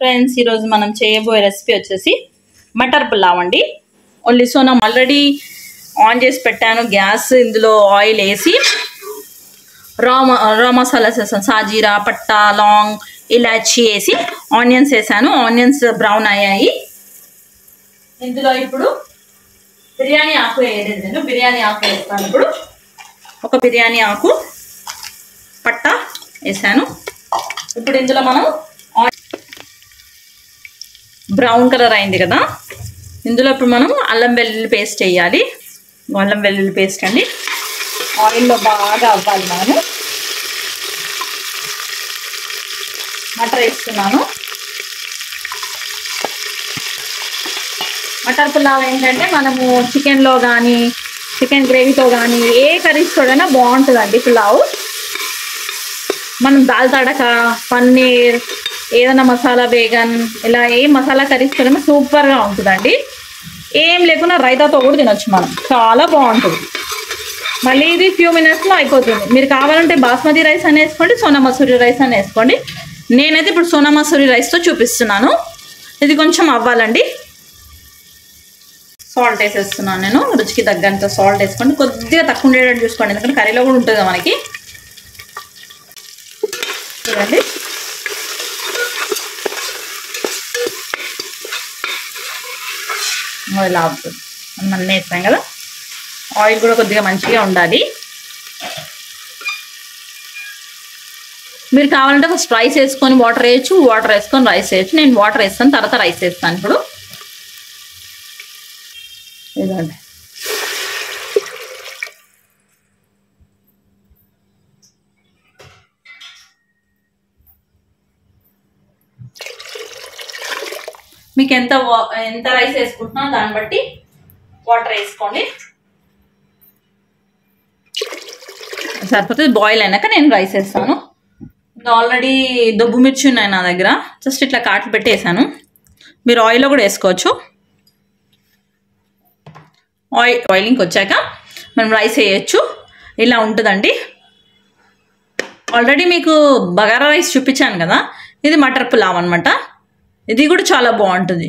Friends ఈరోజు మనం చేయబోయే రెసిపీ వచ్చేసి మటర్ పులావ్ అండి. ఓన్లీ సోనా ఆల్రెడీ ఆన్ చేసి పెట్టాను గ్యాస్. ఇందులో ఆయిల్ వేసి రా మసాలాస్ వేసాను. సాజీరా, పట్టా, లాంగ్, ఇలాచీ వేసి ఆనియన్స్ వేసాను. ఆనియన్స్ బ్రౌన్ అయ్యాయి. ఇందులో ఇప్పుడు బిర్యానీ ఆకు వేయలేదు. నేను బిర్యానీ ఆకు వేస్తాను. ఇప్పుడు ఒక బిర్యానీ ఆకు, పట్టా వేసాను. ఇప్పుడు ఇందులో మనం బ్రౌన్ కలర్ అయింది కదా, ఇందులో ఇప్పుడు మనం అల్లం వెల్లుల్లి పేస్ట్ వేయాలి. అల్లం వెల్లుల్లి పేస్ట్ అండి ఆయిల్లో బాగా అవ్వాలి. మనము మటర్ వేస్తున్నాను. మటర్ పులావ్ ఏంటంటే మనము చికెన్లో కానీ చికెన్ గ్రేవీతో కానీ ఏ కర్రీస్తోడైనా బాగుంటుందండి పులావ్. మనం దాల్ తడక, పన్నీర్, ఏదైనా మసాలా, బేగన్, ఇలా ఏ మసాలా కర్రీస్తోనైనా సూపర్గా ఉంటుందండి. ఏం లేకుండా రైతాతో కూడా తినొచ్చు మనం, చాలా బాగుంటుంది. మళ్ళీ ఇది ఫ్యూ మినిట్స్లో అయిపోతుంది. మీరు కావాలంటే బాస్మతి రైస్ అని వేసుకోండి, సోనా మసూరి రైస్ అని వేసుకోండి. నేనైతే ఇప్పుడు సోనా మసూరి రైస్తో చూపిస్తున్నాను. ఇది కొంచెం అవ్వాలండి. సాల్ట్ వేసేస్తున్నాను నేను. రుచికి తగ్గంత సాల్ట్ వేసుకోండి. కొద్దిగా తక్కువ ఉండేటట్టు చూసుకోండి, ఎందుకంటే కర్రీలో కూడా ఉంటుంది మనకి. చూడండి, ఇలా అవుతుంది. మనం అన్నీ వేస్తాం కదా. ఆయిల్ కూడా కొద్దిగా మంచిగా ఉండాలి. మీరు కావాలంటే ఫస్ట్ రైస్ వేసుకొని వాటర్ వేయచ్చు, వాటర్ వేసుకొని రైస్ వేయచ్చు. నేను వాటర్ వేస్తాను, తర్వాత రైస్ వేస్తాను. ఇప్పుడు ఇదండి, మీకు ఎంత రైస్ వేసుకుంటున్నా దాన్ని బట్టి వాటర్ వేసుకోండి. సరిపోతుంది. బాయిల్ అయినాక నేను రైస్ వేస్తాను. ఆల్రెడీ దొబ్బు మిర్చి ఉన్నాయి నా దగ్గర, జస్ట్ ఇట్లా కాట్లు పెట్టి వేసాను. మీరు ఆయిల్లో కూడా వేసుకోవచ్చు. ఆయిలింగ్కి వచ్చాక మనం రైస్ వేయచ్చు. ఇలా ఉంటుందండి. ఆల్రెడీ మీకు బగారా రైస్ చూపించాను కదా, ఇది మటర్ పులావ్ అనమాట. ఇది కూడా చాలా బాగుంటుంది.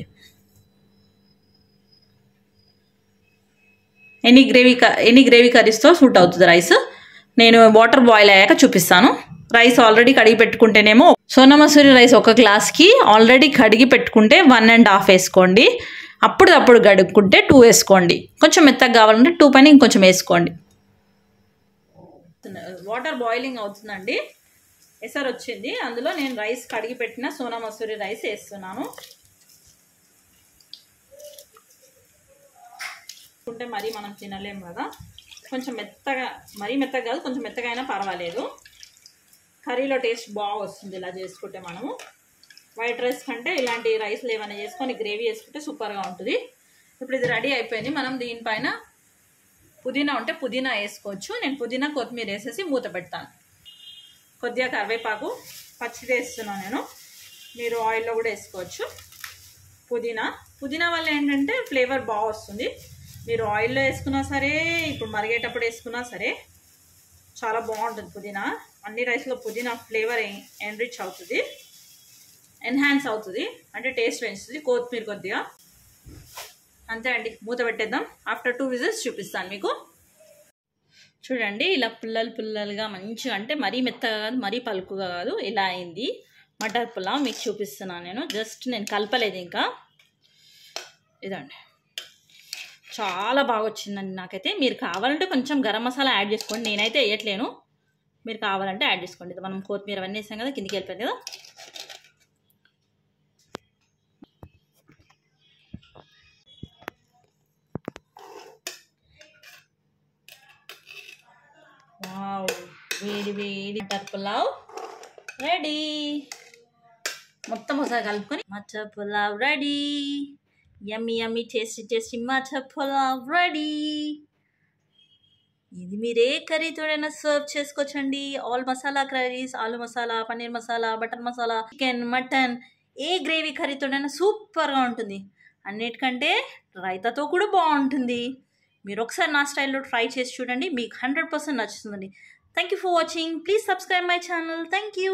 ఎనీ గ్రేవీ కర్రీస్తో సూట్ అవుతుంది రైస్. నేను వాటర్ బాయిల్ అయ్యాక చూపిస్తాను. రైస్ ఆల్రెడీ కడిగి పెట్టుకుంటేనేమో సోనా మసూరి రైస్ ఒక గ్లాస్కి ఆల్రెడీ కడిగి పెట్టుకుంటే 1.5 వేసుకోండి. అప్పుడు గడుక్కుంటే 2 వేసుకోండి. కొంచెం మెత్తగా కావాలంటే 2 పైన ఇంకొంచెం వేసుకోండి. వాటర్ బాయిలింగ్ అవుతుందండి. ఎసరు వచ్చింది. అందులో నేను రైస్ కడిగి పెట్టిన సోనా మసూరి రైస్ వేస్తున్నాను. ఉంటే మరీ మనం తినలేము కదా, కొంచెం మెత్తగా, మరీ మెత్తగా కాదు, కొంచెం మెత్తగా అయినా పర్వాలేదు. కర్రీలో టేస్ట్ బాగా వస్తుంది ఇలా చేసుకుంటే. మనము వైట్ రైస్ కంటే ఇలాంటి రైస్లు ఏమైనా చేసుకొని గ్రేవీ వేసుకుంటే సూపర్గా ఉంటుంది. ఇప్పుడు ఇది రెడీ అయిపోయింది. మనం దీనిపైన పుదీనా ఉంటే పుదీనా వేసుకోవచ్చు. నేను పుదీనా, కొత్తిమీర వేసేసి మూత పెడతాను. కొద్దిగా కరివేపాకు పచ్చిది వేస్తున్నాను నేను. మీరు ఆయిల్లో కూడా వేసుకోవచ్చు. పుదీనా వల్ల ఏంటంటే ఫ్లేవర్ బాగా వస్తుంది. మీరు ఆయిల్లో వేసుకున్నా సరే, ఇప్పుడు మరిగేటప్పుడు వేసుకున్నా సరే చాలా బాగుంటుంది పుదీనా. అన్ని రైస్లో పుదీనా ఫ్లేవర్ ఎన్రిచ్ అవుతుంది, ఎన్హాన్స్ అవుతుంది, అంటే టేస్ట్ పెంచుతుంది. కొత్తిమీర కొద్దిగా, అంతే అండి. మూత పెట్టేద్దాం. ఆఫ్టర్ 2 విజిల్స్ చూపిస్తాను మీకు. చూడండి, ఇలా పుల్లలుగా మంచిగా, అంటే మరీ మెత్తగా కాదు, మరీ పలుకుగా కాదు, ఇలా అయింది మటర్ పులావ్. మీకు చూపిస్తున్నాను నేను. జస్ట్ నేను కలపలేదు ఇంకా. ఇదండి, చాలా బాగా వచ్చిందండి నాకైతే. మీరు కావాలంటే కొంచెం గరం మసాలా యాడ్ చేసుకోండి. నేనైతే వేయట్లేను, మీరు కావాలంటే యాడ్ చేసుకోండి. మనం కొత్తిమీర అవన్నీ వేసాం కదా, కిందికి వెళ్ళిపోయింది కదా. వావ్, వేడి మటర్ పులావ్ రెడీ. మొత్తం ఒకసారి కలుపుకొని matar pulao ready. Yummy tasty matar pulao ready. ఇది మీరు ఏ కర్రీతోడైనా సర్వ్ చేసుకోవచ్చండి. All masala curries, aloo masala, paneer masala, butter masala, chicken, mutton, ఏ గ్రేవీ కర్రీతోడైనా సూపర్గా ఉంటుంది. అన్నిటికంటే రైతాతో కూడా బాగుంటుంది. మీరు ఒకసారి నా స్టైల్లో ట్రై చేసి చూడండి, మీకు 100% నచ్చుతుందండి. Thank you for watching. Please subscribe my channel. Thank you.